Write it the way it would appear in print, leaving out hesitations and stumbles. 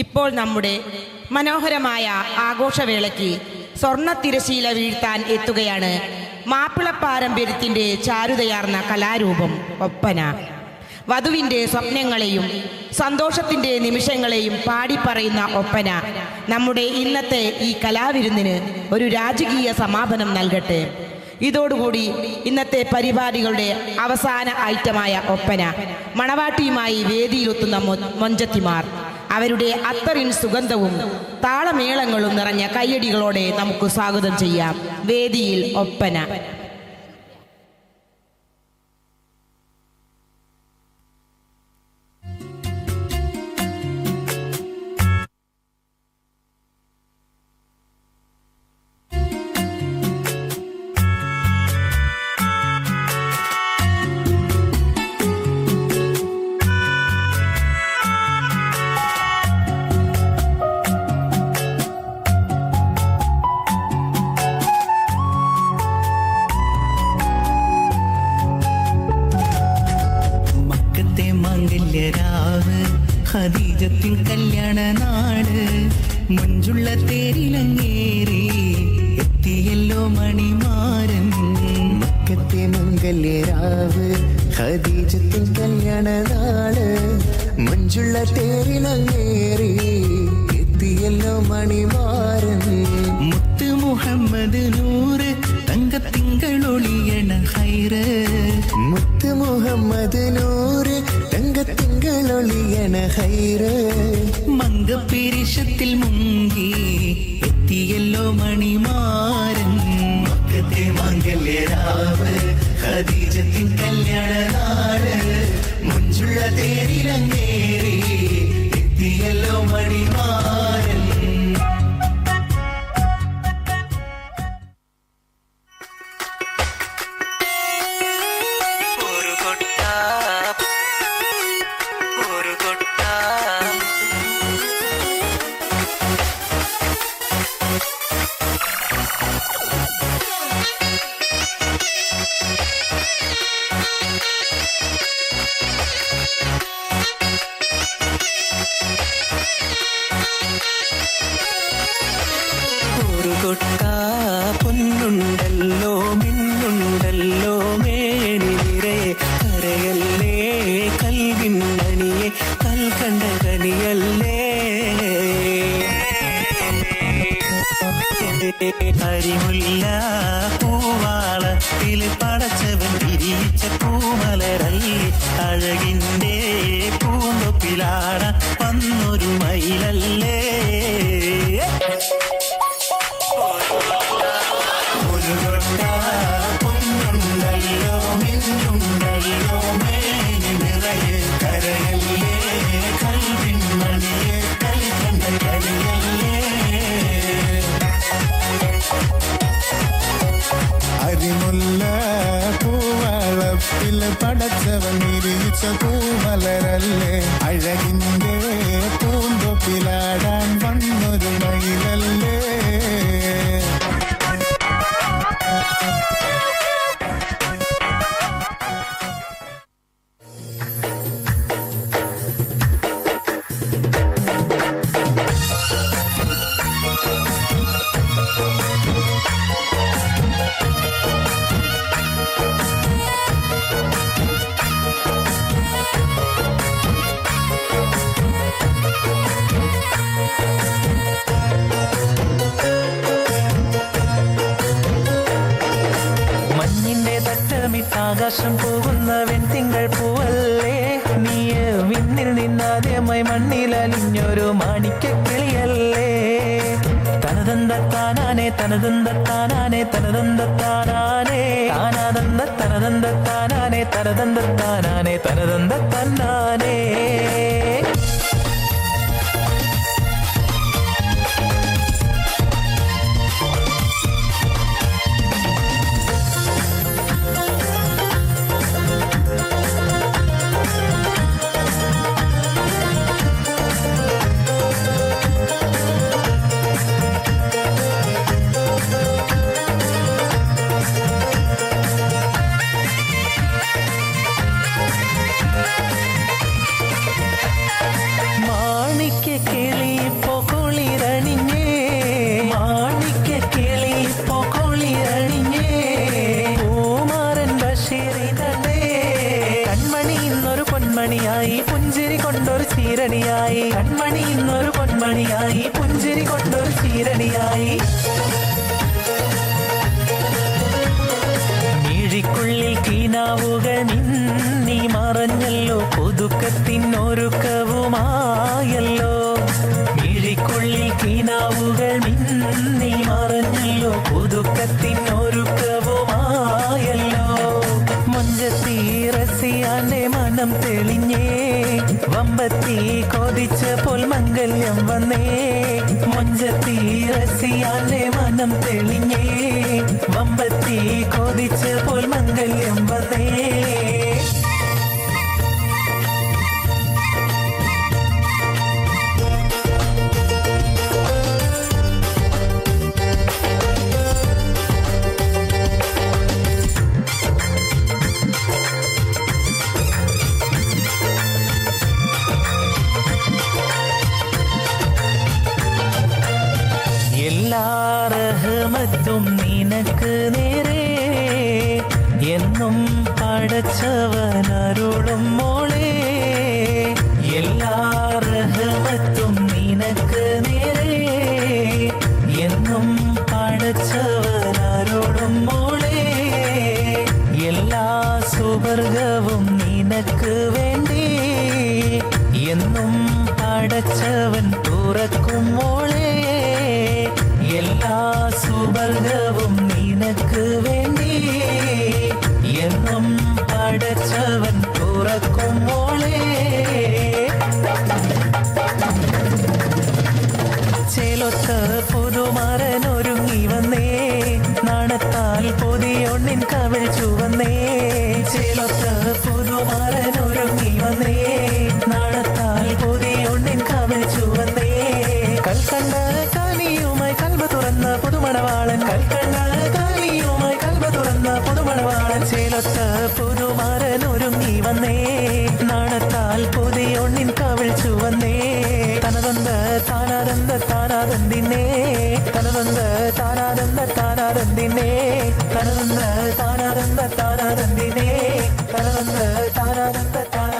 ഇപ്പോൾ നമ്മുടെ മനോഹരമായ ആഘോഷവേളയ്ക്ക് സ്വർണ്ണ തിരശീല വീഴ്ത്താൻ എത്തുകയാണ് മാപ്പിള പാരമ്പര്യത്തിൻ്റെ ചാരുതയാർന്ന കലാരൂപം ഒപ്പന. വധുവിൻ്റെ സ്വപ്നങ്ങളെയും സന്തോഷത്തിൻ്റെ നിമിഷങ്ങളെയും പാടിപ്പറയുന്ന ഒപ്പന നമ്മുടെ ഇന്നത്തെ ഈ കലാവിരുന്നിന് ഒരു രാജകീയ സമാപനം നൽകട്ടെ. ഇതോടുകൂടി ഇന്നത്തെ പരിപാടികളുടെ അവസാന ഐറ്റമായ ഒപ്പന മണവാട്ടിയുമായി വേദിയിലെത്തുന്ന മൊഞ്ചത്തിമാർ അവരുടെ അത്തറിൻ സുഗന്ധവും താളമേളങ്ങളും നിറഞ്ഞ കയ്യടികളോടെ നമുക്ക് സ്വാഗതം ചെയ്യാം. വേദിയിൽ ഒപ്പന. ഖദീജത്തിൻ കല്യാണ നാട് മുഞ്ചുള്ള തേരിലങ്ങേറി എത്തിയല്ലോ മണിമാരൻ. മക്കത്തെ മംഗല്യരാവ് ഖദീജത്തിൻ കല്യാണ നാട് മുഞ്ചുള്ള തേരിലങ്ങേറി എത്തിയല്ലോ മണിമാരൻ. മുത്ത് മുഹമ്മദ് നൂറ് തങ്കത്തിങ്കളൊളിയണ ഹൈറ്. മുത്ത് മുഹമ്മദ് നൂറ് തങ്കത്തിങ്കളൊളിയണ ഹൈറ്. മംഗപെരിഷത്തിൽ മുങ്ങി എത്തിയല്ലോ മണിമാരൻ. മക്കത്തെ മംഗല്യരാവ് ഖദീജത്തിൻ കല്യാണ നാട് മുഞ്ചുള്ള തേരിലങ്ങേറി എത്തിയല്ലോ മണിമാരൻ. പൊന്നുണ്ടല്ലോ മിന്നുണ്ടല്ലോ മേനി നിറയെ കരയല്ലേ കൽവിൻ മണിയെ കൽക്കണ്ട കനിയല്ലേ. അരിമുല്ല പൂവാളത്തിൽ പടച്ചവൻ വിരിച്ച പൂമലരല്ലേ. അഴകിൻ്റെ പൂന്തൊപ്പിലാട വന്നൊരു മയിലല്ലേ. പൊന്നുണ്ടല്ലോ മിന്നുണ്ടല്ലോ മേനി നിറയെ കരയല്ലേ കൽവിൻ മണിയെ കൽക്കണ്ട കനിയല്ലേ. അരിമുല്ല പൂവളപ്പിൽ പടച്ചവൻ വിരിച്ച പൂമലരല്ലേ. അഴകിൻ്റെ പൂന്തൊപ്പിലാടാൻ വന്നൊരു മയിലല്ലേ. ആകാശം പോകുന്ന വെൺതിങ്കൾ പൂവല്ലേ നീ. വിണ്ണിൽ നിന്നാദ്യമായി മണ്ണിലലിഞ്ഞൊരു മാണിക്യക്കിളിയല്ലേ. തനതന്തത്താനാനെ തനതന്തത്താനാനെ തനതന്തത്താനാനെ താനാതന്ത തനതന്തത്താനാനെ തനതന്തത്താനാനെ തനതന്തത്താനാനെ. പുഞ്ചിരി കൊണ്ടൊരു ചീരണിയായി കൺമണി ഇന്നൊരു പൊന്മണിയായി പുഞ്ചിരി കൊണ്ടൊരു ചീരണിയായി മിഴിക്കുള്ളിൽ കീനാവുകൾ മിന്നി മറഞ്ഞല്ലോ പുതുക്കത്തിനൊരുക്കവുമായല്ലോ മിഴിക്കുള്ളിൽ കീനാവുകൾ മിന്നി മറഞ്ഞല്ലോ പുതുക്കത്തിനൊരുക്കവുമായല്ലോ മുഞ്ചത്തി റസിയാന്റെ മനം തെളിഞ്ഞേ വമ്പത്തി കൊതിച്ചപ്പോൾ മംഗല്യം വന്നേ മുഞ്ചത്തി റസിയാന്റെ മനം തെളിഞ്ഞേ വമ്പത്തി കൊതിച്ചപ്പോൾ മംഗല്യം വന്നേ എല്ലാ റഹ്മത്തും നിനക്ക് നേരെ എന്നും പടച്ചവനരുളും മോളെ എല്ലാ റഹ്മത്തും നിനക്ക് നേരെ എന്നും പടച്ചവനരുളും മോളെ എല്ലാ സുവർഗവും നിനക്ക് വേണ്ടി എന്നും പടച്ചവൻ തുറക്കും മോളെ എല്ലാ സുവർഗവും നിനക്ക് വേണ്ടി എന്നും പടച്ചവൻ തുറക്കും മോളെ ചേലൊത്ത പുതുമാരൻ ഒരുങ്ങി വന്നേ നാണത്താൽ പൊതിയൊന്നിൻ കവിൾ ചുവന്നേ ചേലൊത്ത പുതുമാരൻ ഒരുങ്ങി വന്നേ നാണത്താൽ പൊതിയൊന്നിൻ കവിൾ ചുവന്നേ കൽക്കണ്ട കാലിയുമായി കൽബ തുറന്ന പുതുമണവാളൻ കൽക്കണ്ട കാലിയുമായി കൽബ തുറന്ന പുതുമണവാളൻ ചേലൊത്ത പുതുമാരൻ ഒരുങ്ങി വന്നേ നാണത്താൽ പൊതിയൊന്നിൻ കവിൾ ചുവന്നേ തനതന്ത താനാനന്ദ താനാനന്ദിനേ തനതന്ത താനാനന്ദ താനാനന്ദിനേ തനതന്ത താനാനന്ദ താനാനന്ദിനേ തനതന്ത താനാനന്ദ താനാ